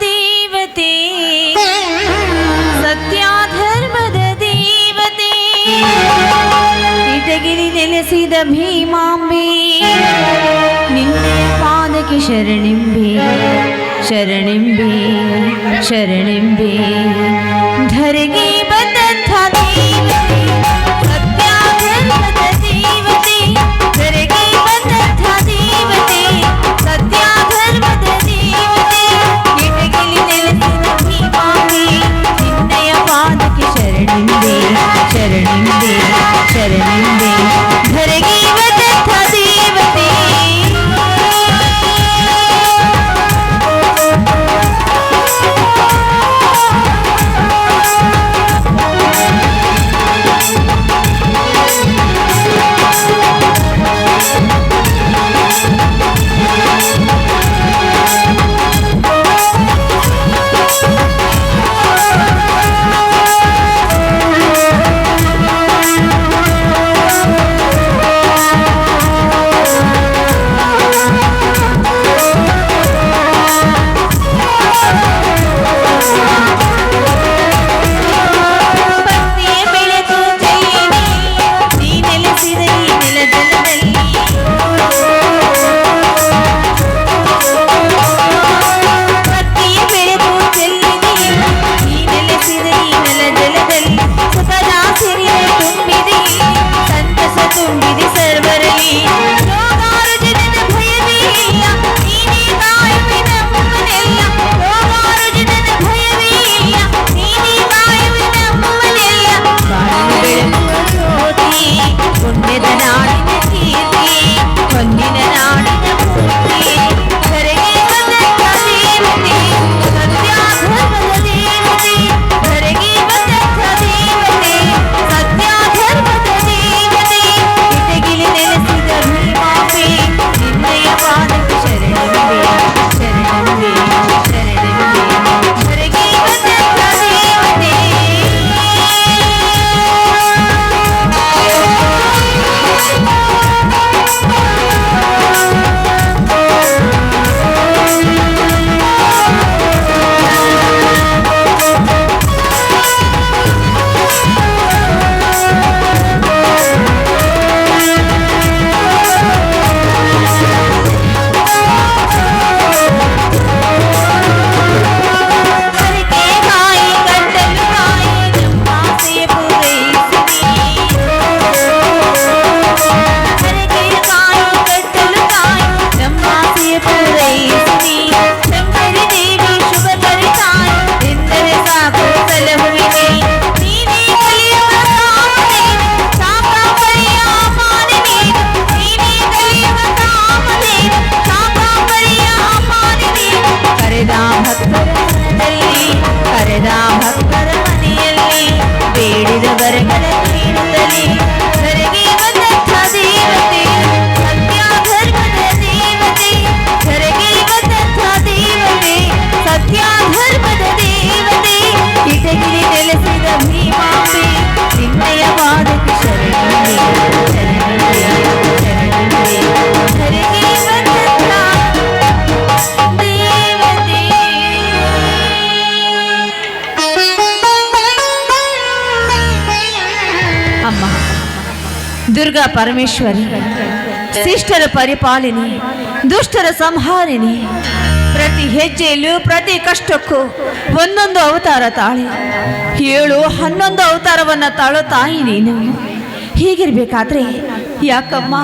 ದೇವತೆ ಸತ್ಯ ಧರ್ಮದ ದೇವತೆ ಇಟಗಿರಿ ನೆಲೆಸಿದ ಭೀಮಾಂಬೆ ನಿನ್ನೆಯ ಪಾದಕ್ಕೆ ಶರಣೆಂಬೆ ಶರಣೆಂಬೆ ಶರಣೆಂಬೆ ಧರೆಗೆ ಬಂದಂಥ ದೇವತೆ ಸತ್ಯ ಧರ್ಮದ ದೇವತೆ ಧರೆಗೆ ಬಂದಂಥ ದೇವತೆ ಸತ್ಯ ಧರ್ಮದ ದೇವತೆ ಇಟಗಿರಿ ನೆಲೆಸಿದ ಭೀಮಾಂಬೆ ನಿನ್ನೆಯ ಪಾದಕ್ಕೆ ಶರಣೆಂಬೆ ಶರಣೆಂಬೆ ಶರಣೆಂಬೆ ಧರೆಗೆ ಬಂದಂಥ ದೇವತೆ ದುರ್ಗಾ ಪರಮೇಶ್ವರಿ ಶಿಷ್ಟರ ಪರಿಪಾಲಿನಿ ದುಷ್ಟರ ಸಂಹಾರಿಣಿ ಪ್ರತಿ ಹೆಜ್ಜೆಯಲ್ಲೂ ಪ್ರತಿ ಕಷ್ಟಕ್ಕೂ ಒಂದೊಂದು ಅವತಾರ ತಾಳಿ 7-11 ಅವತಾರವನ್ನ ತಾಳೋ ತಾಯಿ ನೀನು ಹೀಗಿರ್ಬೇಕಾದ್ರೆ ಯಾಕಮ್ಮ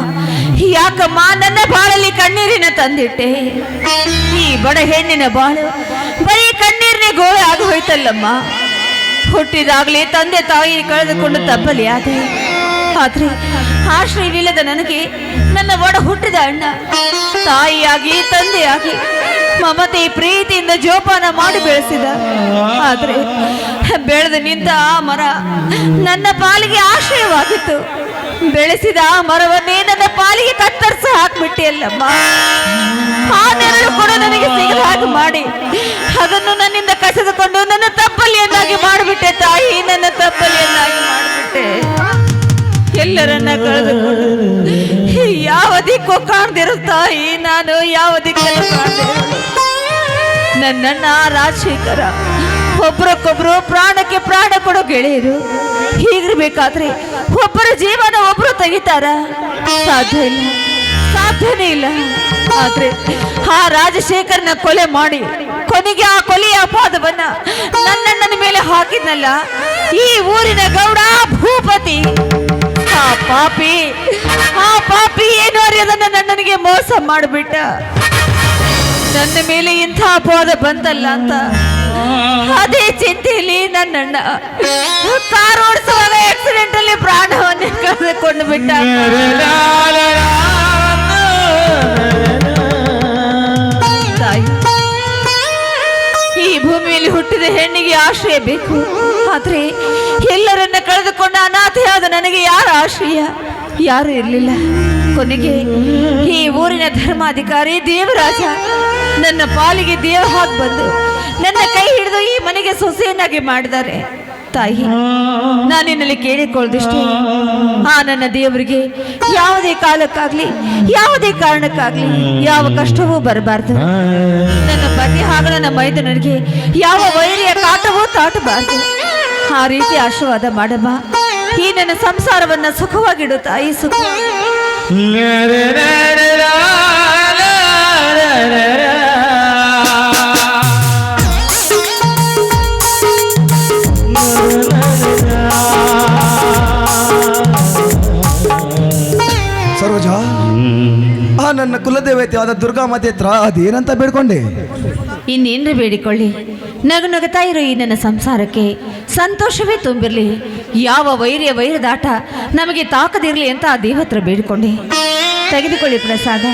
ಯಾಕಮ್ಮ ನನ್ನ ಬಾಳಲ್ಲಿ ಕಣ್ಣೀರಿನ ತಂದಿಟ್ಟೆ ಈ ಬಡ ಹೆಣ್ಣಿನ ಬಾಳು ಬರೀ ಕಣ್ಣೀರಿನ ಗೋಳೆ ಆಗಿ ಹೋಯ್ತಲ್ಲಮ್ಮ ಹುಟ್ಟಿದಾಗಲೇ ತಂದೆ ತಾಯಿ ಕಳೆದುಕೊಂಡು ತಬ್ಬಲಿ ಆದೆ ಆದ್ರೆ ಆಶ್ರಯವಿಲ್ಲದ ನನಗೆ ನನ್ನ ಒಡ ಹುಟ್ಟಿದ ಅಣ್ಣ ತಾಯಿಯಾಗಿ ತಂದೆಯಾಗಿ ಮಮತೆ ಪ್ರೀತಿಯಿಂದ ಜೋಪಾನ ಮಾಡಿ ಬೆಳೆಸಿದ ಆದ್ರೆ ಬೆಳೆದು ನಿಂತ ಆ ಮರ ನನ್ನ ಪಾಲಿಗೆ ಆಶ್ರಯವಾಗಿತ್ತು ಬೆಳೆಸಿದ ಆ ಮರವನ್ನೇ ನನ್ನ ಪಾಲಿಗೆ ಕತ್ತರಿಸಿ ಹಾಕ್ಬಿಟ್ಟಿಯಲ್ಲಮ್ಮ ಆ ನೆರಳು ಕೂಡ ನನಗೆ ಸಿಗದ ಹಾಗೆ ಮಾಡಿ ಅದನ್ನು ನನ್ನಿಂದ ಕಸಿದುಕೊಂಡು ನನ್ನ ತಪ್ಪಲಿಯನ್ನಾಗಿ ಮಾಡಿಬಿಟ್ಟೆ ತಾಯಿ ನನ್ನ ತಪ್ಪಲಿಯನ್ನಾಗಿ ಮಾಡಿಬಿಟ್ಟೆ ಎಲ್ಲರನ್ನ ಕಳೆದುಕೊಂಡು ಯಾವ ದಿಕ್ಕು ಕಾಣದಿರೋ ತಾಯಿ ನಾನು ಯಾವ ದಿಕ್ಕನ್ನು ಕಾಣದಿರೋ ನನ್ನಣ್ಣ ರಾಜಶೇಖರ ಒಬ್ರಕ್ಕೊಬ್ರು ಪ್ರಾಣಕ್ಕೆ ಪ್ರಾಣ ಕೊಡೋ ಗೆಳೆಯರು. ಹೀಗಿರ್ಬೇಕಾದ್ರೆ ಒಬ್ಬರ ಜೀವನ ಒಬ್ರು ತೆಗಿತಾರ? ಸಾಧ್ಯ ಇಲ್ಲ, ಸಾಧ್ಯನೇ ಇಲ್ಲ. ಆದ್ರೆ ಆ ರಾಜಶೇಖರನ ಕೊಲೆ ಮಾಡಿ ಕೊನೆಗೆ ಆ ಕೊಲೆಯ ಅಪವಾದವನ್ನ ನನ್ನಣ್ಣನ ಮೇಲೆ ಹಾಕಿದ್ನಲ್ಲ ಈ ಊರಿನ ಗೌಡ ಭೂಪತಿ. ಆ ಪಾಪಿ ಏನು ಅರಿಯದನ್ನ ನನ್ನನಿಗೆ ಮೋಸ ಮಾಡಿಬಿಟ್ಟ. ನನ್ನ ಮೇಲೆ ಇಂಥ ಅಪವಾದ ಬಂತಲ್ಲ ಅಂತ ಅದೇ ಚಿಂತೆಯಲ್ಲಿ ನನ್ನಣ್ಣ ಕಾರ್ ಓಡಿಸುವಾಗ ಆಕ್ಸಿಡೆಂಟ್ ಅಲ್ಲಿ ಪ್ರಾಣವನ್ನೇ ಕಳೆದುಕೊಂಡು ಬಿಟ್ಟ. ಈ ಭೂಮಿಯಲ್ಲಿ ಹುಟ್ಟಿದ ಹೆಣ್ಣಿಗೆ ಆಶ್ರಯ ಬೇಕು. ಆದ್ರೆ ಎಲ್ಲರನ್ನ ಕಳೆದುಕೊಂಡ ಅನಾಥೆಯಾದ ನನಗೆ ಯಾರ ಆಶ್ರಯ? ಯಾರು ಇರಲಿಲ್ಲ. ಕೊನೆಗೆ ಈ ಊರಿನ ಧರ್ಮಾಧಿಕಾರಿ ದೇವರಾಜ ನನ್ನ ಪಾಲಿಗೆ ದೇವ ಹಾಕಿ ಬಂದು ನನ್ನ ಕೈ ಹಿಡಿದು ಈ ಮನೆಗೆ ಸೊಸೆಯನ್ನಾಗಿ ಮಾಡಿದ್ದಾರೆ. ತಾಯಿ, ನಾನಿನ್ನಲ್ಲಿ ಕೇಳಿಕೊಳ್ಳದಿಷ್ಟು ಆ ನನ್ನ ದೇವರಿಗೆ ಯಾವುದೇ ಕಾಲಕ್ಕಾಗ್ಲಿ ಯಾವುದೇ ಕಾರಣಕ್ಕಾಗ್ಲಿ ಯಾವ ಕಷ್ಟವೂ ಬರಬಾರ್ದು. ನನ್ನ ಪತಿ ಹಾಗೂ ನನ್ನ ಮೈದನರಿಗೆ ಯಾವ ವೈರಿಯ ಕಾಟವೂ ತಾಟಬಾರ್ದು. ಆ ರೀತಿ ಆಶೀರ್ವಾದ ಮಾಡಮ್ಮ. ಈ ನನ್ನ ಸಂಸಾರವನ್ನ ಸುಖವಾಗಿಡು ತಾಯಿ, ಸುಖ. ಸರೋಜ, ಆ ನನ್ನ ಕುಲದೇವತೆಯಾದ ದುರ್ಗಾಮಾತೆ ಹತ್ರ ಅದೇನಂತ ಬೇಡ್ಕೊಂಡೆ? ಇನ್ನೇನ್ರಿ ಬೇಡಿಕೊಳ್ಳಿ, ನಗು ನಗುತ್ತಾ ಇರೋ ಈ ನನ್ನ ಸಂಸಾರಕ್ಕೆ ಸಂತೋಷವೇ ತುಂಬಿರಲಿ, ಯಾವ ವೈರದಾಟ ನಮಗೆ ತಾಕದಿರಲಿ ಅಂತ ಆ ದೇವತ್ರ ಬೇಡಿಕೊಂಡೆ. ತೆಗೆದುಕೊಳ್ಳಿ ಪ್ರಸಾದ.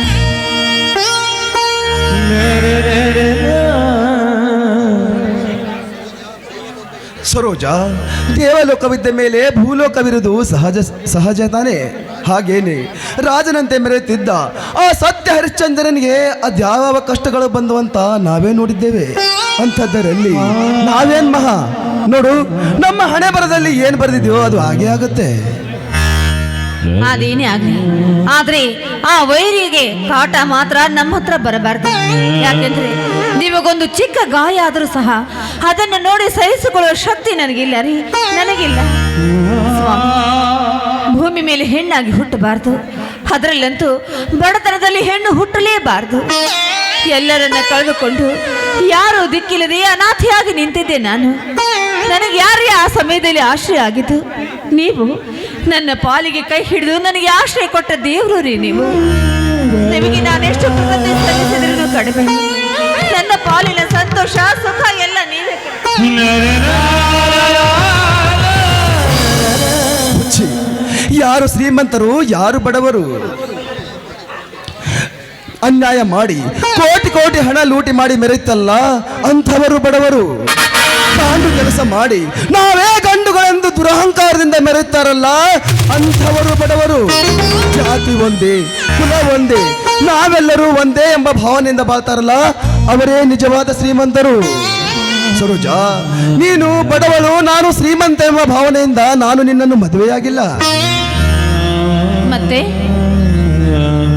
ಸರೋಜ, ದೇವಲೋಕವಿದ್ದ ಮೇಲೆ ಭೂಲೋಕವಿರುವುದು ಸಹಜ ತಾನೇ. ಹಾಗೇನೆ ರಾಜನಂತೆ ಮೆರೆಯುತ್ತಿದ್ದ ಆ ಸತ್ಯ ಹರಿಶ್ಚಂದ್ರನಿಗೆ ಅದ್ಯಾವ ಕಷ್ಟಗಳು ಬಂದುವಂತ ನಾವೇ ನೋಡಿದ್ದೇವೆ. ಅಂಥದ್ದರಲ್ಲಿ ನಾವೇನ್ ಮಹಾ? ನೋಡು, ನಮ್ಮ ಹಣೆ ಬರದಲ್ಲಿ ಏನ್ ಬರೆದಿದೆಯೋ ಅದು ಹಾಗೆ ಆಗುತ್ತೆ. ಅದೇನೇ ಆಗ್ಲಿ, ಆದ್ರೆ ಆ ವೈರಿಗೆ ಕಾಟ ಮಾತ್ರ ನಮ್ಮ ಹತ್ರ ಬರಬಾರ್ದು. ಯಾಕೆಂದ್ರೆ ನಿಮಗೊಂದು ಚಿಕ್ಕ ಗಾಯ ಆದ್ರೂ ಸಹ ಅದನ್ನು ನೋಡಿ ಸಹಿಸಿಕೊಳ್ಳುವ ಶಕ್ತಿ ನನಗಿಲ್ಲ ರೀ, ನನಗಿಲ್ಲ. ಸ್ವಾಮಿ, ಭೂಮಿ ಮೇಲೆ ಹೆಣ್ಣಾಗಿ ಹುಟ್ಟಬಾರ್ದು. ಅದರಲ್ಲಂತೂ ಬಡತನದಲ್ಲಿ ಹೆಣ್ಣು ಹುಟ್ಟಲೇಬಾರ್ದು. ಎಲ್ಲರನ್ನ ಕಳೆದುಕೊಂಡು ಯಾರು ದಿಕ್ಕಿಲ್ಲದೆ ಅನಾಥೆಯಾಗಿ ನಿಂತಿದ್ದೆ ನಾನು. ನನಗೆ ಯಾರೇ ಆ ಸಮಯದಲ್ಲಿ ಆಶ್ರಯ ಆಗಿದ್ದು? ನೀವು ನನ್ನ ಪಾಲಿಗೆ ಕೈ ಹಿಡಿದು ನನಗೆ ಆಶ್ರಯ ಕೊಟ್ಟ ದೇವರು ರೀ ನೀವು. ನಿಮಗೆ ನಾನೆಷ್ಟು ಕೃತಜ್ಞತೆ ಸಲ್ಲಿಸಿದ್ರೂ ಕಡಿಮೆ. ನನ್ನ ಪಾಲಿನ ಸಂತೋಷ ಸುಖ ಎಲ್ಲ ನೀವೇ. ಯಾರು ಶ್ರೀಮಂತರು, ಯಾರು ಬಡವರು? ಅನ್ಯಾಯ ಮಾಡಿ ಕೋಟಿ ಹಣ ಲೂಟಿ ಮಾಡಿ ಮೆರೆಯುತ್ತಲ್ಲ, ಅಂಥವರು ಬಡವರು. ಕಾಂಡು ಕೆಲಸ ಮಾಡಿ ನಾವೇ ಗಂಡುಗಳೆಂದು ದುರಹಂಕಾರದಿಂದ ಮೆರೆಯುತ್ತಾರಲ್ಲ, ಅಂಥವರು ಬಡವರು. ಜಾತಿ ಒಂದೇ, ಕುಲ ಒಂದೇ, ನಾವೆಲ್ಲರೂ ಒಂದೇ ಎಂಬ ಭಾವನೆಯಿಂದ ಬಾಳ್ತಾರಲ್ಲ, ಅವರೇ ನಿಜವಾದ ಶ್ರೀಮಂತರು. ಸರೋಜ, ನೀನು ಬಡವಳು, ನಾನು ಶ್ರೀಮಂತ ಎಂಬ ಭಾವನೆಯಿಂದ ನಾನು ನಿನ್ನನ್ನು ಮದುವೆಯಾಗಿಲ್ಲ. ಮತ್ತೆ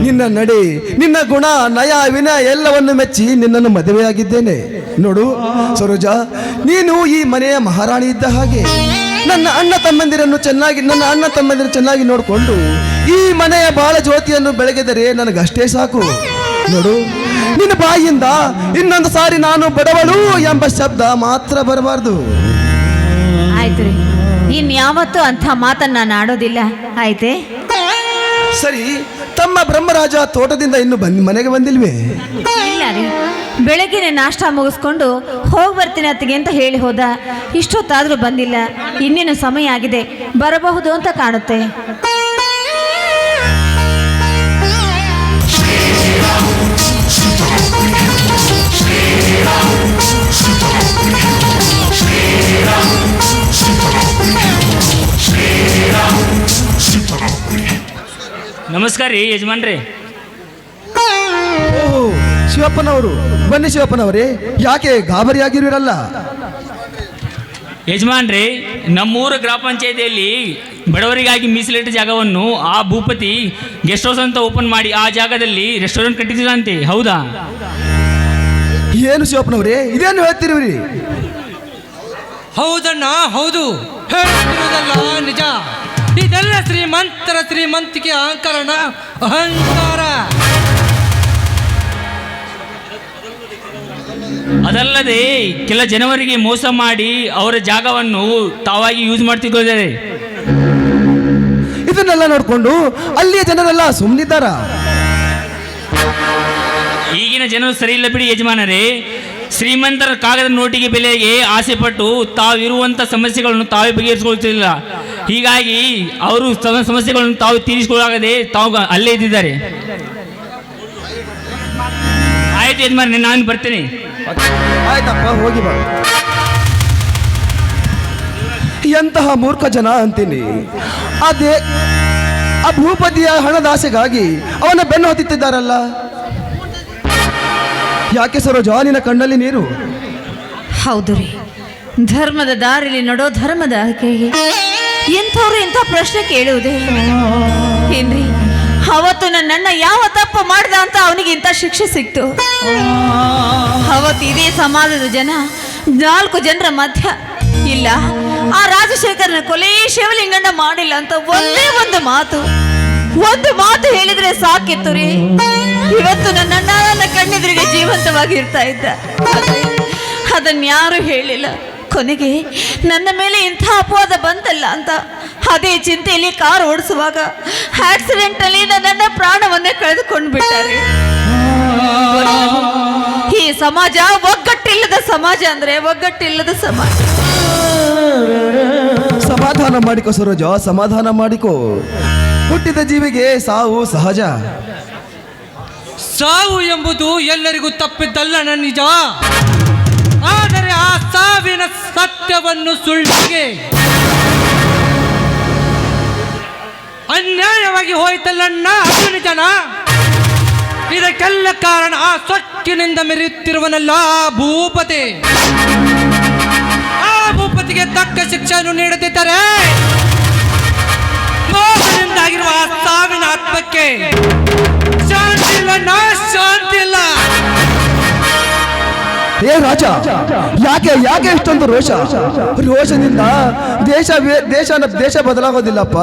ನಿನ್ನ ನಡೆ, ನಿನ್ನ ಗುಣ, ನಯ, ವಿನಯ ಎಲ್ಲವನ್ನು ಮೆಚ್ಚಿ ನಿನ್ನನ್ನು ಮದುವೆಯಾಗಿದ್ದೇನೆ. ನೋಡು ಸರೋಜ, ನೀನು ಈ ಮನೆಯ ಮಹಾರಾಣಿ ಇದ್ದ ಹಾಗೆ. ನನ್ನ ಅಣ್ಣ ತಮ್ಮಂದಿರನ್ನು ಚೆನ್ನಾಗಿ ನೋಡಿಕೊಂಡು ಈ ಮನೆಯ ಬಾಳ ಜ್ಯೋತಿಯನ್ನು ಬೆಳಗಿದರೆ ನನಗಷ್ಟೇ ಸಾಕು. ನೋಡು, ನಿನ್ನ ಬಾಯಿಯಿಂದ ಇನ್ನೊಂದು ಸಾರಿ ನಾನು ಬಡವಳು ಎಂಬ ಶಬ್ದ ಮಾತ್ರ ಬರಬಾರ್ದು. ಆಯ್ತು ರೀ, ಇನ್ಯಾವತ್ತೂ ಅಂಥ ಮಾತನ್ನ ನಾನು ಆಡೋದಿಲ್ಲ. ಆಯ್ತೆ? ಸರಿ, ತಮ್ಮ ಬ್ರಹ್ಮರಾಜ ತೋಟದಿಂದ ಇನ್ನು ಮನೆಗೆ ಬಂದಿಲ್ವೇ? ಇಲ್ಲ ರೀ, ಬೆಳಗ್ಗೆನೆ ನಾಷ್ಟ ಮುಗಿಸ್ಕೊಂಡು ಹೋಗಿ ಬರ್ತೀನಿ ಅತ್ತಿಗೆ ಅಂತ ಹೇಳಿ ಹೋದ. ಇಷ್ಟೊತ್ತಾದ್ರೂ ಬಂದಿಲ್ಲ. ಇನ್ನೇನು ಸಮಯ ಆಗಿದೆ, ಬರಬಹುದು ಅಂತ ಕಾಣುತ್ತೆ. ನಮಸ್ಕಾರ ರೀ ಯಜಮಾನ್ರಿ. ಓಹೋ, ಶಿವಪ್ಪನವರು, ಬನ್ನಿ ಶಿವಪ್ಪನವರೇ. ಯಾಕೆ ಗಾಬರಿಯಾಗಿರುವಿರಲ್ಲ? ಯಜಮಾನ್ರಿ, ನಮ್ಮೂರು ಗ್ರಾಮ ಪಂಚಾಯತಿಯಲ್ಲಿ ಬಡವರಿಗಾಗಿ ಮೀಸಲಿಟ್ಟ ಜಾಗವನ್ನು ಆ ಭೂಪತಿ ಗೆಸ್ಟ್ ಹೌಸ್ ಅಂತ ಓಪನ್ ಮಾಡಿ ಆ ಜಾಗದಲ್ಲಿ ರೆಸ್ಟೋರೆಂಟ್ ಕಟ್ಟಿದಂತೆ, ಹೌದಾ? ಏನು ಶಿವಪ್ಪನವ್ರೆ, ಇದೇನು ಹೇಳ್ತಿರುವಿರಿ? ಹೌದಣ್ಣ, ಹೌದು, ಹೇಳ್ತಿರೋದಲ್ಲ ನಿಜ. ಇದೆಲ್ಲ ಶ್ರೀಮಂತರ ಶ್ರೀಮಂತಿಕೆ ಅಹಂಕಾರ. ಅದಲ್ಲದೆ ಕೆಲ ಜನವರಿಗೆ ಮೋಸ ಮಾಡಿ ಅವರ ಜಾಗವನ್ನು ತಾವಾಗಿ ಯೂಸ್ ಮಾಡ್ತಿದ್ದಾರೆ. ಇದನ್ನೆಲ್ಲ ನೋಡ್ಕೊಂಡು ಅಲ್ಲಿಯ ಜನರೆಲ್ಲ ಸುಮ್ಮನಿದ್ದಾರ? ಈಗಿನ ಜನರು ಸರಿ ಇಲ್ಲ ಬಿಡಿ ಯಜಮಾನರೇ. ಶ್ರೀಮಂತರ ಕಾಗದ ನೋಟಿಗೆ ಬೆಲೆಗೆ ಆಸೆ ಪಟ್ಟು ತಾವಿರುವಂಥ ಸಮಸ್ಯೆಗಳನ್ನು ತಾವೇ ಬಗೆಹರಿಸಿಕೊಳ್ತಿಲ್ಲ. ಹೀಗಾಗಿ ಅವರು ಸಮಸ್ಯೆಗಳನ್ನು ತಾವು ತೀರಿಸಿಕೊಳ್ಳಾಗದೆ ತಾವು ಅಲ್ಲೇ ಇದ್ದಿದ್ದಾರೆ. ಆಯ್ತು ಯಜಮಾನ, ನಾನು ಬರ್ತೇನೆ. ಆಯ್ತಪ್ಪ, ಹೋಗಿ ಬಾ. ಎಂತಹ ಮೂರ್ಖ ಜನ ಅಂತೀನಿ. ಅದೇ ಆ ಭೂಪತಿಯ ಹಣದಾಸೆಗಾಗಿ ಅವನ ಬೆನ್ನು ಹತ್ತಿದ್ದಾರಲ್ಲ. ಯಾಕೆ ಸರೋಜ, ನಿನ್ನ ಕಣ್ಣಲ್ಲಿ ನೀರು? ಹೌದು ರೀ, ಧರ್ಮದ ದಾರಿಲಿ ನಡೋ ಧರ್ಮದ ಆಕೆಗೆ ಎಂಥವ್ರು ಇಂಥ ಪ್ರಶ್ನೆ ಕೇಳುವುದೇ ಏನ್ರಿ? ಅವತ್ತು ನನ್ನಣ್ಣ ಯಾವ ತಪ್ಪು ಮಾಡ್ದ ಅಂತ ಅವನಿಗೆ ಇಂಥ ಶಿಕ್ಷೆ ಸಿಕ್ತು. ಅವತ್ತು ಇದೇ ಸಮಾಜದ ಜನ 4 ಜನರ ಮಧ್ಯ ಇಲ್ಲ, ಆ ರಾಜಶೇಖರನ ಕೊಲೆ ಶಿವಲಿಂಗಣ್ಣ ಮಾಡಿಲ್ಲ ಅಂತ ಒಂದೇ ಒಂದು ಮಾತು ಹೇಳಿದ್ರೆ ಸಾಕಿತ್ತು ರೀ. ಇವತ್ತು ನನ್ನಣ್ಣ ನನ್ನ ಕಣ್ಣೆದುರಿಗೆ ಜೀವಂತವಾಗಿ ಇರ್ತಾ ಇದ್ದ. ಅದನ್ಯಾರು ಹೇಳಿಲ್ಲ. ಕೊನೆಗೆ ನನ್ನ ಮೇಲೆ ಇಂಥ ಅಪವಾದ ಬಂತಲ್ಲ ಅಂತ ಅದೇ ಚಿಂತೆಯಲ್ಲಿ ಕಾರ್ ಓಡಿಸುವಾಗ ಆಕ್ಸಿಡೆಂಟ್ ಅಲ್ಲಿ ನನ್ನ ಪ್ರಾಣವನ್ನೇ ಕಳೆದುಕೊಂಡು ಬಿಟ್ಟಾರೆ. ಈ ಸಮಾಜ ಒಗ್ಗಟ್ಟಿಲ್ಲದ ಸಮಾಜ ಅಂದ್ರೆ ಒಗ್ಗಟ್ಟಿಲ್ಲದ ಸಮಾಜ. ಸಮಾಧಾನ ಮಾಡಿಕೋ ಸರೋಜ, ಸಮಾಧಾನ ಮಾಡಿಕೋ. ಹುಟ್ಟಿದ ಜೀವಿಗೆ ಸಾವು ಸಹಜ. ಸಾವು ಎಂಬುದು ಎಲ್ಲರಿಗೂ ತಪ್ಪಿದ್ದಲ್ಲ ನಿಜ. ಆದರೆ ಆ ಸಾವಿನ ಸತ್ಯವನ್ನು ಸುಳ್ಳಿಗೆ ಅನ್ಯಾಯವಾಗಿ ಹೋಯ್ತಲ್ಲಣ್ಣ, ಅದು ನಿಜನ. ಇದಕ್ಕೆಲ್ಲ ಕಾರಣ ಆ ಸೊಕ್ಕಿನಿಂದ ಮೆರೆಯುತ್ತಿರುವನಲ್ಲ ಆ ಭೂಪತಿ. ಆ ಭೂಪತಿಗೆ ತಕ್ಕ ಶಿಕ್ಷೆಯನ್ನು ನೀಡದಿದ್ದರೆ ಮೋಸದಿಂದಾಗಿರುವ ಆ ಸಾವಿನ ಆತ್ಮಕ್ಕೆ ಶಾಂತಿ ಇಲ್ಲ, ಶಾಂತಿ ಇಲ್ಲ. ಏ ರಾಜ, ಯಾಕೆ ಇಷ್ಟೊಂದು ರೋಷದಿಂದ ದೇಶ ಬದಲಾಗೋದಿಲ್ಲಪ್ಪ,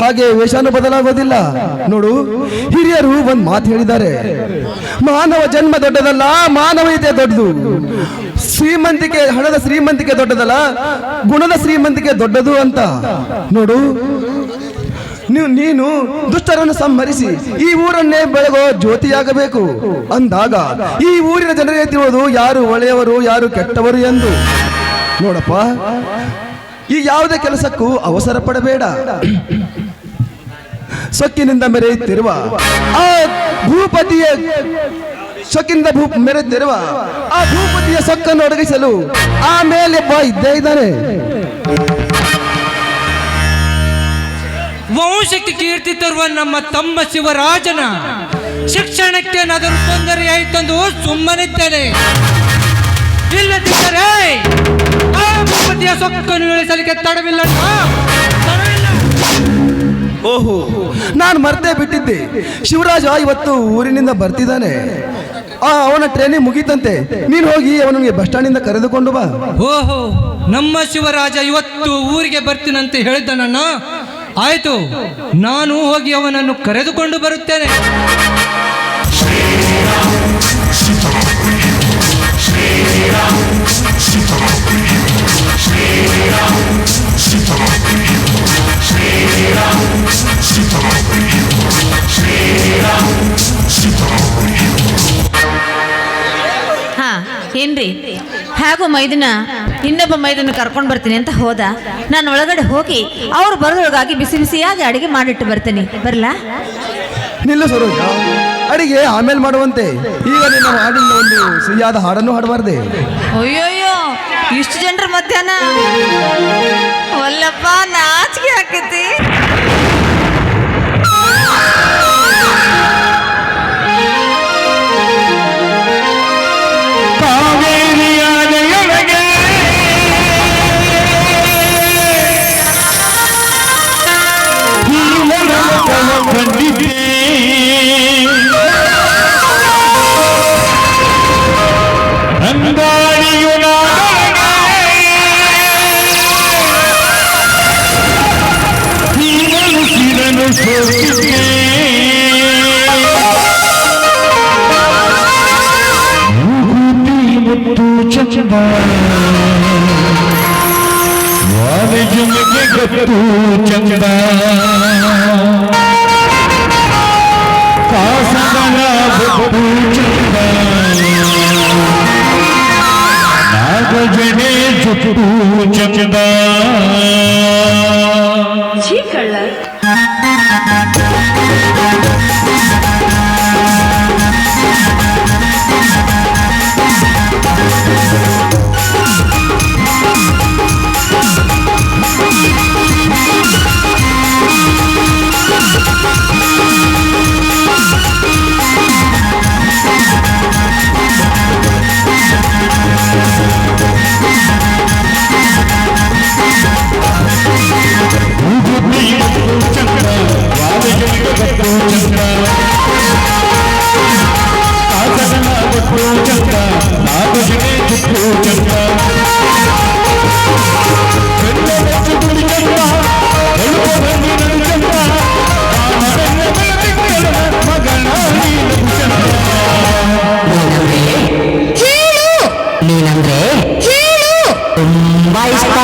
ಹಾಗೆ ವೇಷನೂ ಬದಲಾಗೋದಿಲ್ಲ. ನೋಡು, ಹಿರಿಯರು ಒಂದ್ ಮಾತು ಹೇಳಿದ್ದಾರೆ, ಮಾನವ ಜನ್ಮ ದೊಡ್ಡದಲ್ಲ, ಮಾನವೀಯತೆ ದೊಡ್ಡದು. ಶ್ರೀಮಂತಿಕೆ, ಹಣದ ಶ್ರೀಮಂತಿಕೆ ದೊಡ್ಡದಲ್ಲ, ಗುಣದ ಶ್ರೀಮಂತಿಕೆ ದೊಡ್ಡದು ಅಂತ. ನೋಡು, ನೀನು ದುಷ್ಟರನ್ನು ಸಂಹರಿಸಿ ಈ ಊರನ್ನೇ ಬೆಳಗೋ ಜ್ಯೋತಿಯಾಗಬೇಕು ಅಂದಾಗ ಈ ಊರಿನ ಜನರಿಗೆ ತಿಳಿಯೋದು ಯಾರು ಒಳ್ಳೆಯವರು ಯಾರು ಕೆಟ್ಟವರು ಎಂದು. ನೋಡಪ್ಪ, ಈ ಯಾವುದೇ ಕೆಲಸಕ್ಕೂ ಅವಸರ ಪಡಬೇಡ. ಸೊಕ್ಕಿನಿಂದ ಮೆರೆಯುತ್ತಿರುವ ಆ ಭೂಪತಿಯ ಮೆರೆಯುತ್ತಿರುವ ಆ ಭೂಪತಿಯ ಸೊಕ್ಕನ್ನು ಒದಗಿಸಲು ಆಮೇಲೆ ಇದ್ದೇ ಇದ್ದಾನೆ. ವಂಶಕ್ಕೆ ಕೀರ್ತಿ ತರುವ ನಮ್ಮ ತಮ್ಮ ಶಿವರಾಜನ ಶಿಕ್ಷಣಕ್ಕೆ ಏನಾದರೂ ತೊಂದರೆಯಾಯಿತೆಂದು ಸುಮ್ಮನಿದ್ದೇನೆ. ಇಲ್ಲದಿದ್ದರೆ ಆ ಭೂಪತಿಯ ಸೊಕ್ಕನ್ನು ಇಳಿಸಲಿಕ್ಕೆ ತಡವಿಲ್ಲ. ಓಹೋ, ನಾನು ಮರ್ತೇ ಬಿಟ್ಟಿದ್ದೆ. ಶಿವರಾಜ ಇವತ್ತು ಊರಿನಿಂದ ಬರ್ತಿದ್ದಾನೆ. ಅವನ ಟ್ರೈನಿಂಗ್ ಮುಗೀತಂತೆ. ನೀನು ಹೋಗಿ ಅವನಿಗೆ ಬಸ್ ಸ್ಟ್ಯಾಂಡಿಂದ ಕರೆದುಕೊಂಡು ಬಾ. ಓಹೋ, ನಮ್ಮ ಶಿವರಾಜ ಇವತ್ತು ಊರಿಗೆ ಬರ್ತೀನಂತೆ ಹೇಳಿದ್ದನಣ್ಣ. ಆಯ್ತು, ನಾನು ಹೋಗಿ ಅವನನ್ನು ಕರೆದುಕೊಂಡು ಬರುತ್ತೇನೆ. ಹಾ, ಏನ್ರಿ, ಹೇಗೋ ಮೈದನ ಇನ್ನೊಬ್ಬ ಮೈದನ ಕರ್ಕೊಂಡು ಬರ್ತೀನಿ ಅಂತ ಹೋದ. ನಾನು ಒಳಗಡೆ ಹೋಗಿ ಅವ್ರು ಬರೋದ್ರೊಳಗಾಗಿ ಬಿಸಿ ಬಿಸಿಯಾಗಿ ಅಡಿಗೆ ಮಾಡಿಟ್ಟು ಬರ್ತೇನೆ. ಬರಲಾ? ನಿಲ್ಲು ಸರೋಜ, ಅಡಿಗೆ ಆಮೇಲೆ ಮಾಡುವಂತೆ. ಈಗ ನಿನ್ನ ಹಾಡಿನ ಒಂದು ಸಿಹಿಯಾದ ಹಾಡನ್ನು ಹಾಡಬಾರ್ದೆ. ಅಯ್ಯೋಯ್ಯೋ, ಇಷ್ಟು ಜನರ ಮಧ್ಯಾಹ್ನ ಒಲ್ಲಪ್ಪ, ನಾಚಿಕೆ ಹಾಕೈತಿ. ಚಂದ ವಾಲಿಜುಮಿಗೆ ಗೊತ್ತು ಚಂದ ಕಾಸಗಳ ಗೊತ್ತು ಚಂದ ನಾಗಜನೆ ಜುಟ್ಟು ಚಂದ ನೀನಂದ್ರೆ ತುಂಬಾ ಇಷ್ಟ.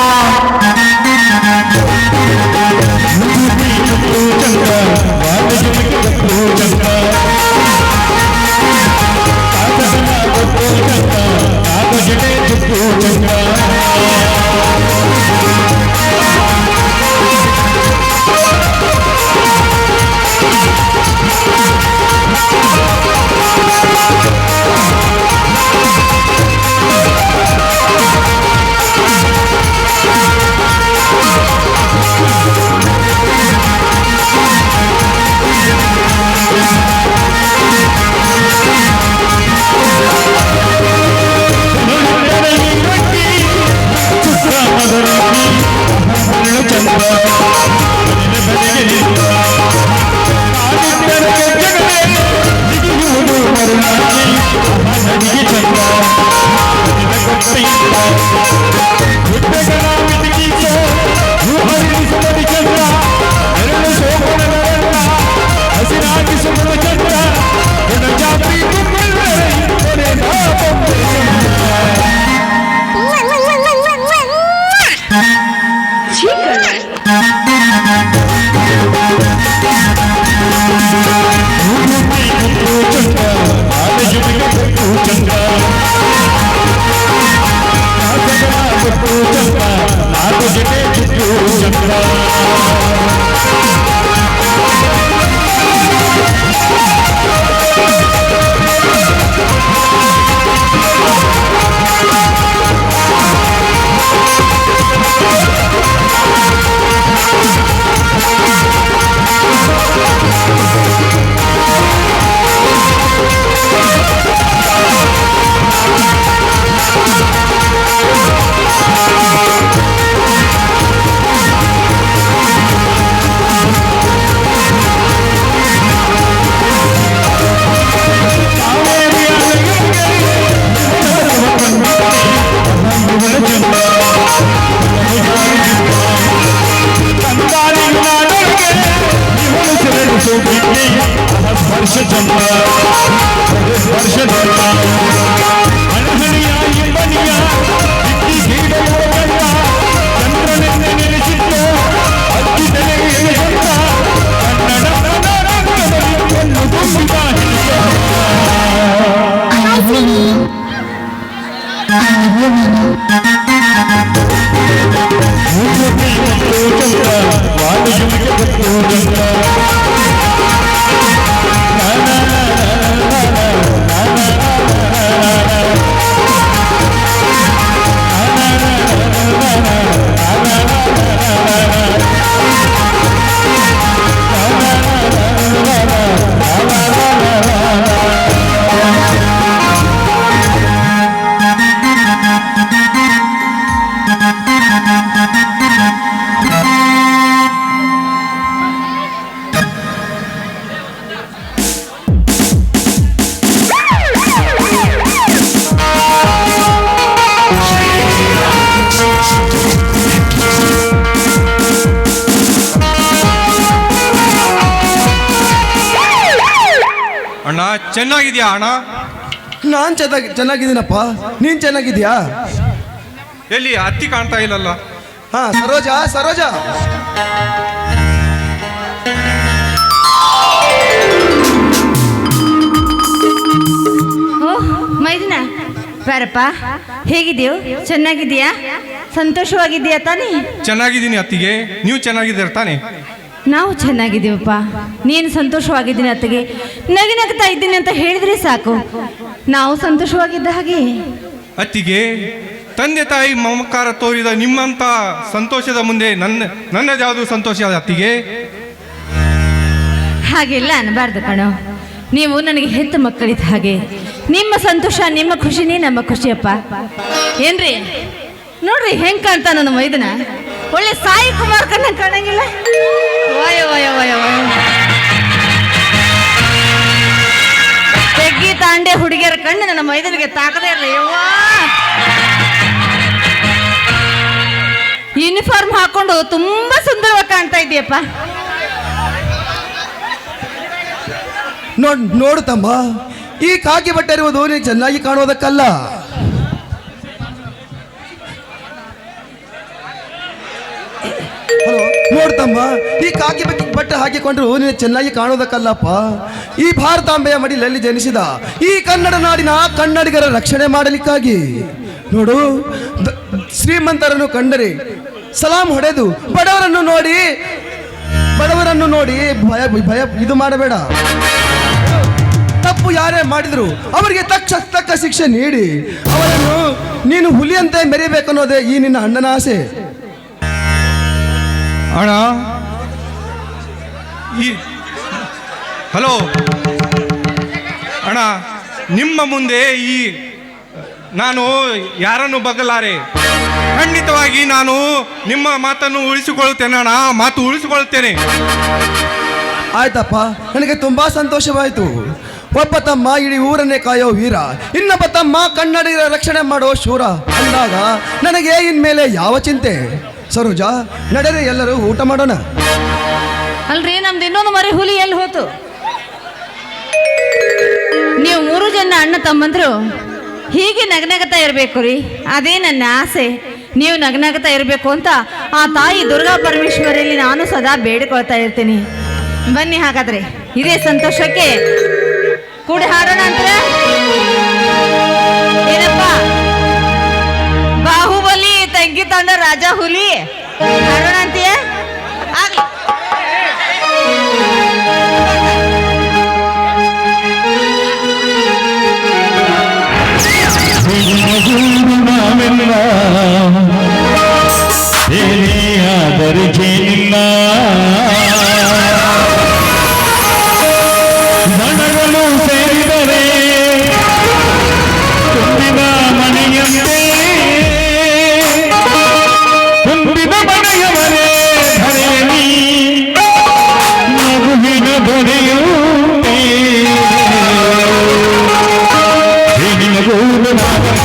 ಅಣ್ಣ ಚೆನ್ನಾಗಿದ್ಯಾ ಅಣ್ಣ? ನಾನ್ ಚೆನ್ನಾಗಿದ್ದೀನಪ್ಪ, ನೀನ್ ಚೆನ್ನಾಗಿದ್ಯಾ? ಎಲ್ಲಿ ಅತ್ತಿ ಕಾಣ್ತಾ ಇಲ್ಲಲ್ಲ? ಹಾ, ಸರೋಜಾ ಸರೋಜಾ, ಓಹ್ ಮೈದಿನ, ಬಾರಪ್ಪ. ಹೇಗಿದೆಯೋ? ಚೆನ್ನಾಗಿದೆಯಾ? ಸಂತೋಷವಾಗಿದೆಯಾ ತಾನೇ? ಚೆನ್ನಾಗಿದ್ದೀನಿ ಅತ್ತಿಗೆ, ನೀವು ಚೆನ್ನಾಗಿದ್ದೀರ ತಾನೆ? ನಾವು ಚೆನ್ನಾಗಿದ್ದೀವಪ್ಪ. ನೀನು ಸಂತೋಷವಾಗಿದ್ದೀನಿ ಅತ್ತಿಗೆ, ನಗಿನಗ್ತಾ ಇದ್ದೀನಿ ಅಂತ ಹೇಳಿದ್ರೆ ಸಾಕು, ನಾವು ಸಂತೋಷವಾಗಿದ್ದ ಹಾಗೆ. ಅತ್ತಿಗೆ, ತಂದೆ ತಾಯಿ ಮಮಕಾರ ತೋರಿದ ನಿಮ್ಮಂತ ಸಂತೋಷದ ಮುಂದೆ ನನ್ನದ್ಯಾವುದು ಸಂತೋಷ ಅತ್ತಿಗೆ? ಹಾಗೆಲ್ಲ ಅನ್ಬಾರ್ದು ಕಣೋ. ನೀವು ನನಗೆ ಹೆತ್ತ ಮಕ್ಕಳಿದ್ದ ಹಾಗೆ. ನಿಮ್ಮ ಸಂತೋಷ, ನಿಮ್ಮ ಖುಷಿನೇ ನಮ್ಮ ಖುಷಿಯಪ್ಪ. ಏನ್ರಿ ನೋಡ್ರಿ ಹೆಂಗ್ ಕಾಣ್ತಾ ನನ್ನ ಮೈದನ, ಒಳ್ಳೆ ಸಾಯಿ ಕುಮಾರ್ ಕಣ್ಣ ಕಾಣಂಗಿಲ್ಲ. ವಯ ವಯ ವಯ ವಯ ತೆಗ್ಗಿ ತಾಂಡೆ ಹುಡುಗಿಯರ ಕಣ್ಣು ನನ್ನ ಮೈದನಿಗೆ ತಾಕದೇ ಇರಲಿ. ಯವ್ವಾ, ಯೂನಿಫಾರ್ಮ್ ಹಾಕೊಂಡು ತುಂಬಾ ಸುಂದರವಾಗಿ ಕಾಣ್ತಾ ಇದೆಯಪ್ಪ. ನೋಡು ತಮ್ಮ, ಈ ಕಾಕಿ ಬಟ್ಟೆ ಇರುವುದು ನೀನು ಚೆನ್ನಾಗಿ ಕಾಣುವುದಕ್ಕಲ್ಲ. ಹಲೋ, ನೋಡ್ತಮ್ಮ, ಈ ಕಾಕಿ ಬಟ್ಟೆ ಹಾಕಿಕೊಂಡ್ರು ನೀನು ಚೆನ್ನಾಗಿ ಕಾಣುವುದಕ್ಕಲ್ಲಪ್ಪ. ಈ ಭಾರತಾಂಬೆಯ ಮಡಿಲಲ್ಲಿ ಜನಿಸಿದ ಈ ಕನ್ನಡ ನಾಡಿನ ಕನ್ನಡಿಗರ ರಕ್ಷಣೆ ಮಾಡಲಿಕ್ಕಾಗಿ. ನೋಡು, ಶ್ರೀಮಂತರನ್ನು ಕಂಡರೆ ಸಲಾಂ ಹೊಡೆದು ಬಡವರನ್ನು ನೋಡಿ ಭಯ ಭಯ ಇದು ಮಾಡಬೇಡ. ತಪ್ಪು ಯಾರೇ ಮಾಡಿದ್ರು ಅವರಿಗೆ ತಕ್ಕ ಶಿಕ್ಷೆ ನೀಡಿ ಅವರನ್ನು ನೀನು ಹುಲಿಯಂತೆ ಮೆರಿಬೇಕನ್ನೋದೇ ಈ ನಿನ್ನ ಅಣ್ಣನ ಆಸೆ. ಅಣ್ಣ, ಹಲೋ ಅಣ್ಣ, ನಿಮ್ಮ ಮುಂದೆ ನಾನು ಯಾರನ್ನು ಬಗ್ಗಲಾರೆ. ಖಂಡಿತವಾಗಿ ನಾನು ನಿಮ್ಮ ಮಾತನ್ನು ಉಳಿಸಿಕೊಳ್ಳುತ್ತೇನೆ ಅಣ್ಣ, ಮಾತು ಉಳಿಸಿಕೊಳ್ಳುತ್ತೇನೆ. ಆಯ್ತಪ್ಪ, ನನಗೆ ತುಂಬಾ ಸಂತೋಷವಾಯಿತು. ಒಬ್ಬ ತಮ್ಮ ಇಡೀ ಊರನ್ನೇ ಕಾಯೋ ವೀರ, ಇನ್ನೊಬ್ಬ ತಮ್ಮ ಕನ್ನಡಿಗರ ರಕ್ಷಣೆ ಮಾಡೋ ಶೂರ ಅಂದಾಗ ನನಗೆ ಇನ್ಮೇಲೆ ಯಾವ ಚಿಂತೆ. ಸರೋಜಾ, ನಡೆರೆ ಎಲ್ಲರೂ ಊಟ ಮಾಡೋಣ. ಅಲ್ರಿ, ನಮ್ದು ಇನ್ನೊಂದು ಮರಿ ಹುಲಿ ಎಲ್ಲಿ ಹೋತು? ನೀವು 3 ಜನ ಅಣ್ಣ ತಮ್ಮಂದ್ರು ಹೀಗೆ ನಗನಗತಾ ಇರಬೇಕು ರೀ, ಅದೇ ನನ್ನ ಆಸೆ. ನೀವು ನಗನಗತಾ ಇರಬೇಕು ಅಂತ ಆ ತಾಯಿ ದುರ್ಗಾ ಪರಮೇಶ್ವರಿಯಲ್ಲಿ ನಾನು ಸದಾ ಬೇಡಿಕೊಳ್ತಾ ಇರ್ತೀನಿ. ಬನ್ನಿ ಹಾಗಾದ್ರೆ ಇದೇ ಸಂತೋಷಕ್ಕೆ ಕೂಡಿ ಹಾಡೋಣ ಅಂತ. ಏನಪ್ಪ, ಬಾಹುಬಲಿ ತಂಗಿ ತಂಡ ರಾಜ ಹುಲಿ ಹಾಡೋಣ ಅಂತೀಯ? ಆಗ್ಲಿ. ನಾವೆಲ್ಲ ಏನಾದರೂ ಏನಿಲ್ಲ, ನನಗಳು ಸೇರಿದರೆ ತುಂಬಿದ ಮನೆಯಂತೆ, ತುಂಬಿದ ಮನೆಯವರೇ ಧರೆಯಲಿ ನಗುವಿನ ದೊರೆಯುತ್ತೆ. ನಿನಗೂರು ನಾವೆಲ್ಲ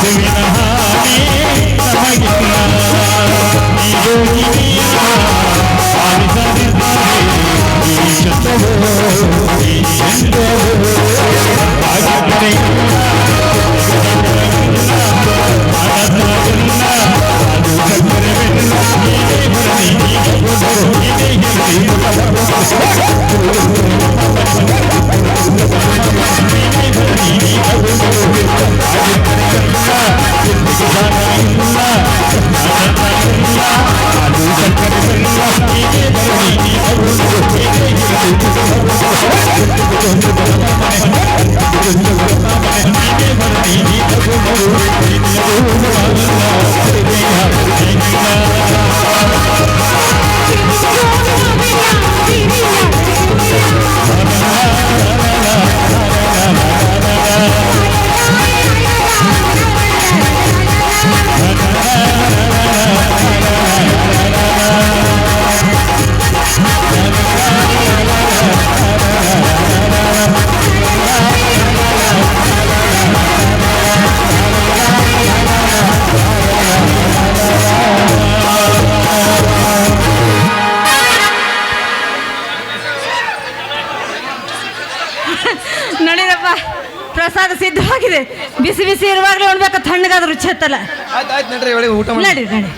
ವಸ್ತುವಿನ ಹಾನಿ ನಮಗಿಲ್ಲ. ಈ ಯೋಗಿನಿಯ ಪಾಲಿಸದಿದ್ದರೆ ಈ ಶತವೋ ಈ ಚಂದ್ರವೋ ಆಗಿದ್ದರೆ ನಡೀರಪ್ಪ, ಪ್ರಸಾದ ಸಿದ್ಧವಾಗಿದೆ. ಬಿಸಿ ಬಿಸಿ ಇರುವಾಗಲೇ ಉಣ್ಬೇಕು, ತಣ್ಣಗಾದ ರುಚಿ ಹತ್ತಲ್ಲ. ಆಯ್ತು ನಡ್ರಿ, ಒಳಗೆ ಊಟ ಮಾಡಿ. ನಡಿ ನಡಿ.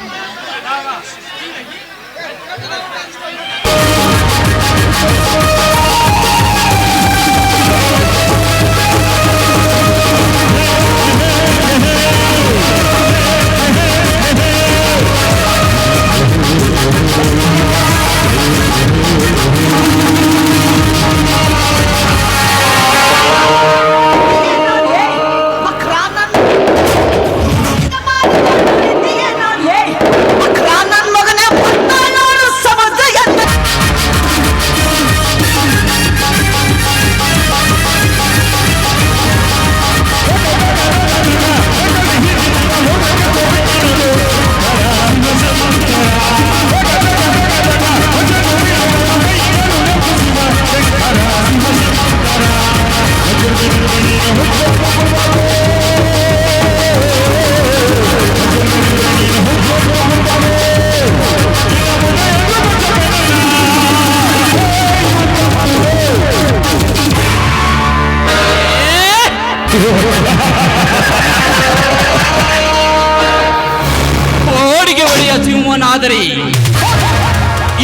ಕೋಡಿಗೆ ಒಡೆಯ ಸಿಂಹನಾದರೆ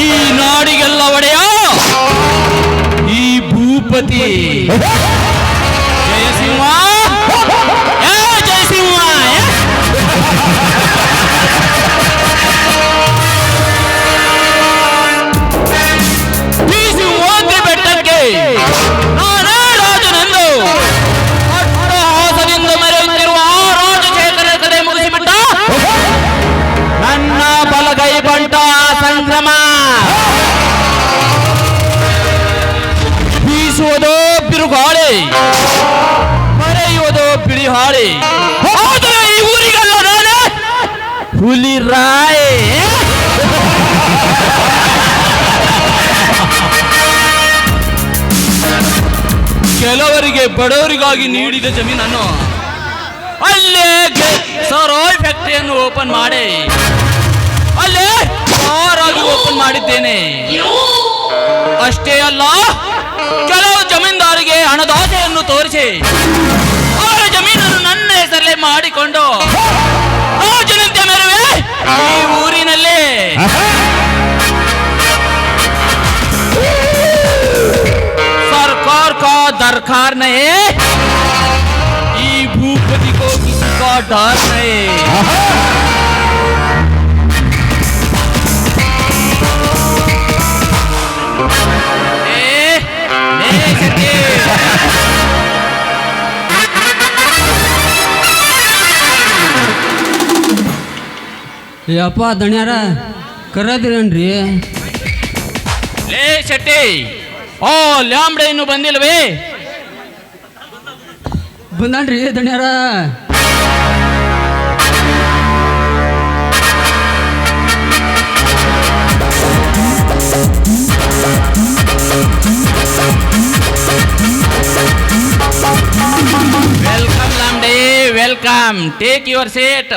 ಈ ನಾಡಿಗೆಲ್ಲ ಒಡೆಯ ಈ ಭೂಪತಿ. ಜಯಸಿಂಹ, ಜಯಸಿಂಹ. ಈ ಸಿಂಹಾದ್ರಿ ಬೆಟ್ಟಕ್ಕೆ ನಾನೇ ರಾಜನೆಂದು ಅಟ್ಟಹಾಸದಿಂದ ಮೆರೆಯುತ್ತಿರುವ ರಾಜಶೇಖರ ಕಲೆ ಮುಗಿಸಿಬಿಟ್ಟ ನನ್ನ ಬಲಗೈ ಬಂಟ ಸಂಕ್ರಮ. ಬೀಸುವುದೋ ಬಿರುಗಾಳಿ, ಮರೆಯುವುದೋ ಬಿಳಿಹಾಳಿ. ಆದರೆ ಈ ಊರಿಗೆಲ್ಲ ನಾನೇ ಹುಲಿ ರಾಯ್. ಕೆಲವರಿಗೆ ಬಡವರಿಗಾಗಿ ನೀಡಿದ ಜಮೀನನ್ನು ಅಲ್ಲೇ ಸರಾಯ್ ಫ್ಯಾಕ್ಟರಿಯನ್ನು ಓಪನ್ ಮಾಡಿ ಅಲ್ಲೇ ಕಾರಾಗಿ ಓಪನ್ ಮಾಡಿದ್ದೇನೆ. ಅಷ್ಟೇ ಅಲ್ಲ, ಕೆಲವು ಜಮೀನ್ದಾರಿಗೆ ಹಣದಾಸೆಯನ್ನು ತೋರಿಸಿ ಅವರ ಜಮೀನನ್ನು ನನ್ನ ಹೆಸರಲ್ಲೇ ಮಾಡಿಕೊಂಡು ರಾಜನಂತೆ ಮೆರುವೆ ಈ ಊರಿನಲ್ಲಿ. सरकार का दरकार नहीं, ई भूपति को किसी का डर नहीं. ಯಪ್ಪ ದಣ್ಯಾರ ಕರದ್ರೇನ್ರಿ? ಲೇ ಶೆಟ್ಟಿ, ಓ ಲ್ಯಾಂಬ್ಡೆ ಇನ್ನು ಬಂದಿಲ್ವೇ? ಬಂದಾನ್ರಿ ದಣ್ಯಾರ. Welcome Lambde, welcome. Welcome, take your seat.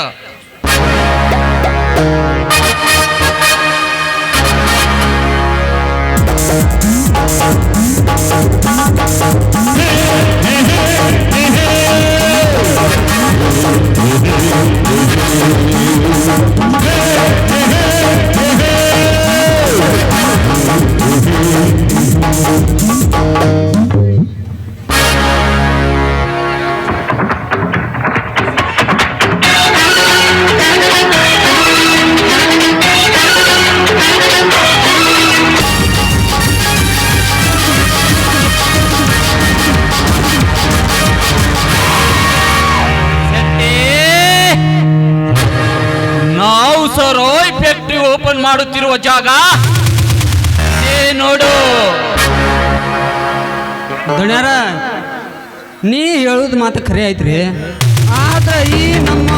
ನಾವು ಸರೋಯ್ ಫ್ಯಾಕ್ಟ್ರಿ ಓಪನ್ ಮಾಡುತ್ತಿರುವ ಜಾಗ ನೋಡು. ದಣ್ಯಾರ ನೀ ಹೇಳುದು ಮಾತು ಖರೆ ಐತ್ರಿ. ಆದ್ರೆ ಈ ನಮ್ಮ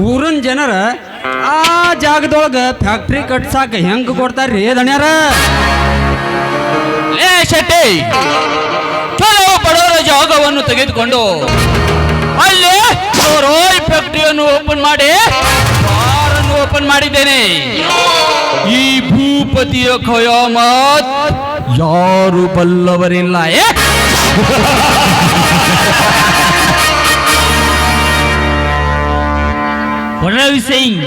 ಊರಿನ ಜನರ ಆ ಜಾಗದೊಳಗೆ ಫ್ಯಾಕ್ಟ್ರಿ ಕಟ್ಸಾಕ ಹೆಂಗ್ ಕೊಡ್ತಾರ್ರಿ ದಣ್ಯಾರ? ಲೇ ಶೆಟ್ಟಿ, ಕೆಲವು ಬಡವರ ಜಾಗವನ್ನು ತೆಗೆದುಕೊಂಡು ಅಲ್ಲಿ ಸರೋಯ್ ಫ್ಯಾಕ್ಟ್ರಿಯನ್ನು ಓಪನ್ ಮಾಡಿ ಬಾರನ್ನು ಓಪನ್ ಮಾಡಿದ್ದೇನೆ. ಈ ಭೂಪತಿಯ ಖಯಾಮತ್ ಯಾರು ಬಲ್ಲವರಿಲ್ಲ. What are you saying?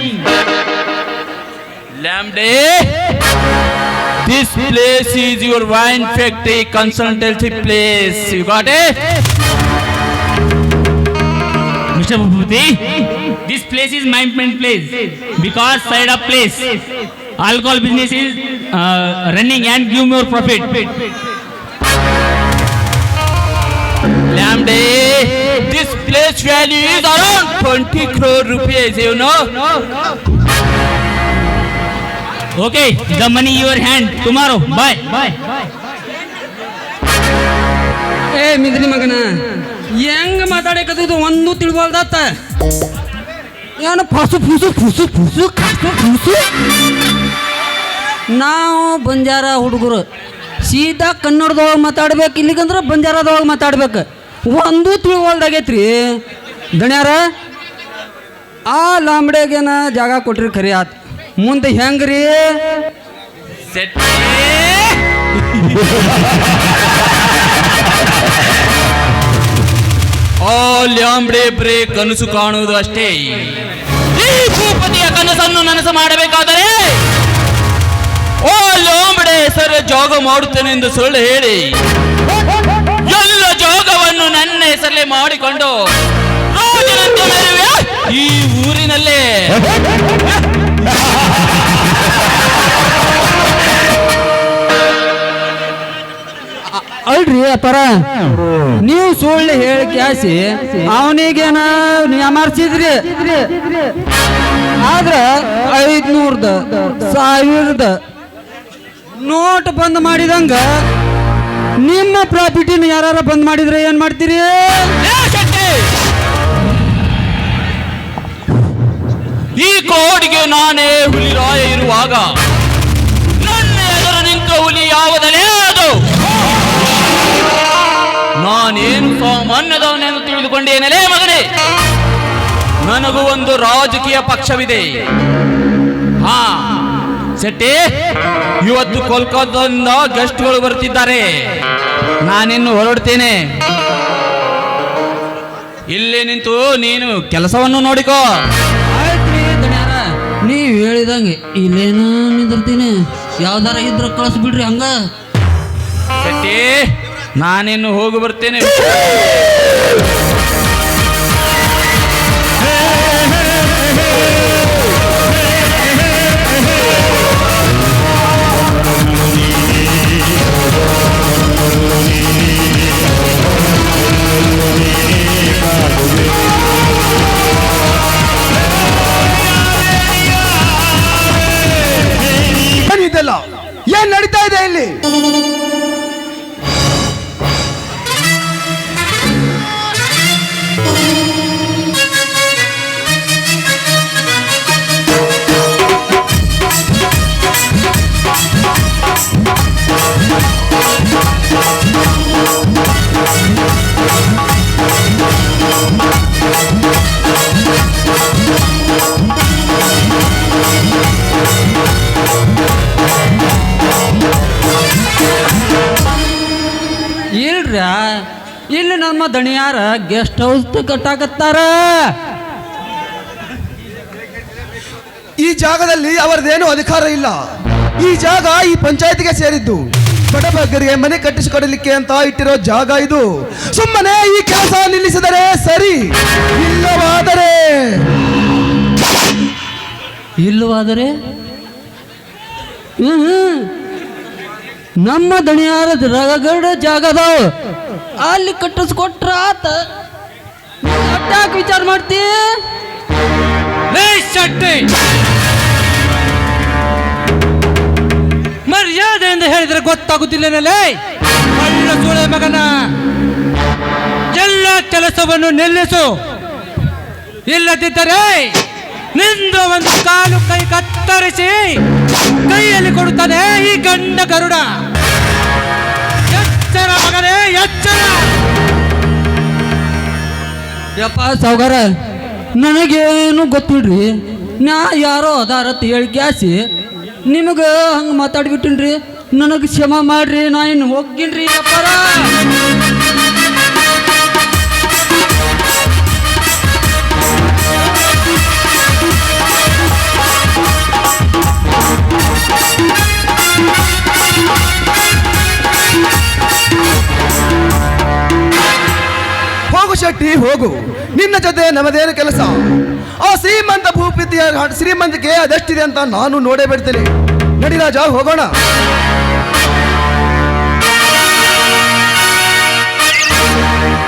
Lamde, this place is your wine factory consultancy place. You got it? Mr. Bhuti, this place is my place because side of place. Alcohol business is running and give more profit. Lamde, this place value is around 20 crore rupees, you know? Okay, the money in your hand tomorrow. Bye. ಏ ಮಿದ್ರಿ ಮಗನ, ಹೆಂಗ ಮಾತಾಡಕತ್ತಿದ್ದು ಒಂದು ತಿಳ್ಬಾರ್ದತ್ತ. ಏನು ಫಸು ಫುಸು ಫುಸು ಫುಸು ಕಾಸು ಫುಸು. ನಾವು ಬಂಜಾರ ಹುಡುಗರು ಸೀದಾ ಕನ್ನಡದೊಳಗೆ ಮಾತಾಡ್ಬೇಕು, ಇಲ್ಲಿಗಂದ್ರೆ ಬಂಜಾರದೊಳಗೆ ಮಾತಾಡ್ಬೇಕು. ಒಂದು ತಿಳ್ವಲ್ದಾಗೈತ್ರಿ ದಣ್ಯಾರ. ಆ ಲಾಂಬಡೆಗೇನ ಜಾಗ ಕೊಟ್ರಿ ಖರಿ ಆತ್, ಮುಂದೆ ಹೆಂಗ್ರಿ? ಲ್ಯಾಂಬ್ಡೆ ಬ್ರೇ ಕನಸು ಕಾಣುವುದು ಅಷ್ಟೇ. ಈ ಭೂಪತಿಯ ಕನಸನ್ನು ನನಸು ಮಾಡಬೇಕಾದರೆ ಓ ಲ್ಯಾಂಬ್ಡೆ ಹೆಸರು ಜಾಗ ಮಾಡುತ್ತೇನೆ ಎಂದು ಸುಳ್ಳು ಹೇಳಿ ಎಲ್ಲ ಜಾಗವನ್ನು ನನ್ನ ಹೆಸರಲ್ಲೇ ಮಾಡಿಕೊಂಡು ರಾಜನಂತೆ ಮೆರೆಯುವೆ ಈ ಊರಿನಲ್ಲೇ. ಅಲ್ರಿ ಅಪ್ಪರ, ನೀವು ಸುಳ್ಳು ಹೇಳಿ ಕ್ಯಾಸಿ ಅವನಿಗೇನ ಅಮರ್ಸಿದ್ರಿ. ಆದ್ರ 500ದ 1000ದ ನೋಟ್ ಬಂದ್ ಮಾಡಿದಂಗ ನಿಮ್ಮ ಪ್ರಾಫಿಟಿನ ಯಾರು ಬಂದ್ ಮಾಡಿದ್ರೆ ಏನ್ ಮಾಡ್ತೀರಿ? ಈ ಕೋಡಿಗೆ ನಾನೇ ಹುಲಿರಾಯ ಇರುವಾಗ ನನ್ನ ಎದುರು ನಿಂತ ಹುಲಿ ಯಾವುದಲೇ ಅದು? ನಾನೇನು ಸಾಮಾನ್ಯದವನೆಂದು ತಿಳಿದುಕೊಂಡೇನಲೇ ಮಗನೇ. ನನಗೂ ಒಂದು ರಾಜಕೀಯ ಪಕ್ಷವಿದೆ. ಹಾ ಶೆಟ್ಟಿ, ಇವತ್ತು ಕೋಲ್ಕತ್ತಾದಿಂದ ಗೆಸ್ಟ್ಗಳು ಬರ್ತಿದ್ದಾರೆ. ನಾನಿನ್ನು ಹೊರಡ್ತೇನೆ. ಇಲ್ಲೇ ನಿಂತು ನೀನು ಕೆಲಸವನ್ನು ನೋಡಿಕೋ. ಆಯ್ತ್ರಿ ದಣ್ಯಾರ, ನೀವು ಹೇಳಿದಂಗೆ ಇಲ್ಲೇನು ನಿಂದಿರ್ತೀನಿ. ಯಾವ್ದಾರ ಇದ್ರ ಕಳಿಸ್ಬಿಡ್ರಿ ಹಂಗ. ಶೆಟ್ಟಿ, ನಾನಿನ್ನು ಹೋಗಿ ಬರ್ತೇನೆ. ಇದೆಲ್ಲ ಏನ್ ನಡೀತಾ ಇದೆ ಇಲ್ಲಿ? ನಮ್ಮ ದಣಿಯಾರ ಗೆಸ್ಟ್ ಹೌಸ್ ಕಟ್ಟಾಕತ್ತಾರ. ಈ ಜಾಗದಲ್ಲಿ ಅವರದೇನು ಅಧಿಕಾರ ಇಲ್ಲ. ಈ ಜಾಗ ಈ ಪಂಚಾಯತಿಗೆ ಸೇರಿದ್ದು. ಬಡಬಗ್ಗರಿಗೆ ಮನೆ ಕಟ್ಟಿಸಿಕೊಡಲಿಕ್ಕೆ ಅಂತ ಇಟ್ಟಿರೋ ಜಾಗ ಇದು. ಸುಮ್ಮನೆ ಈ ಕೆಲಸ ನಿಲ್ಲಿಸಿದರೆ ಸರಿ, ಇಲ್ಲವಾದರೆ ನಮ್ಮ ದಣಿಯಾರ ರಗಡ ಜಾಗದಾವ ಅಲ್ಲಿ ಕಟ್ಟಿಸ್ಕೊಟ್ರ ಆತ. ಯಾಕೆ ವಿಚಾರ ಮಾಡ್ತಿ? ಮರ್ಯಾದೆಯಿಂದ ಹೇಳಿದ್ರೆ ಗೊತ್ತಾಗುತ್ತಿಲ್ಲನಲ್ಲೇ ಒಳ್ಳೆ ಸೂಳೆ ಮಗನ. ಎಲ್ಲ ಕೆಲಸವನ್ನು ನಿಲ್ಲಿಸು, ಇಲ್ಲದಿದ್ದರೆ ನಿಂದು ಒಂದು ಕಾಲು ಕೈ ಕತ್ತರಿಸಿ ಕೈಯಲ್ಲಿ ಕೊಡುತ್ತಾನೆ ಈ ಗಂಡ ಗರುಡ. ಎಚ್ಚರ ಮಗನೇ, ಎಚ್ಚರ. ಯಪ್ಪ ಸಾವುಕಾರ, ನನಗೇನು ಗೊತ್ತಿಲ್ರಿ. ನಾ ಯಾರೋ ಅದಾರತ್ ಹೇಳಿ ಕ್ಯಾಸಿ ನಿಮಗೆ ಹಂಗೆ ಮಾತಾಡ್ಬಿಟ್ಟಿನ್ರಿ. ನನಗೆ ಕ್ಷಮ ಮಾಡ್ರಿ, ನಾ ಇನ್ನು ಹೋಗಿನ್ರಿ ಅಪ್ಪಾರ. ಹೋಗು ಶೆಟ್ಟಿ ಹೋಗು, ನಿನ್ನ ಜೊತೆ ನಮ್ಮದೇನು ಕೆಲಸ? ಆ ಶ್ರೀಮಂತ ಭೂಪ್ರೀತಿಯ ಶ್ರೀಮಂತಿಕೆ ಅದೆಷ್ಟಿದೆ ಅಂತ ನಾನು ನೋಡೇ ಬಿಡ್ತೇನೆ. ನಡಿ ರಾಜ, ಹೋಗೋಣ.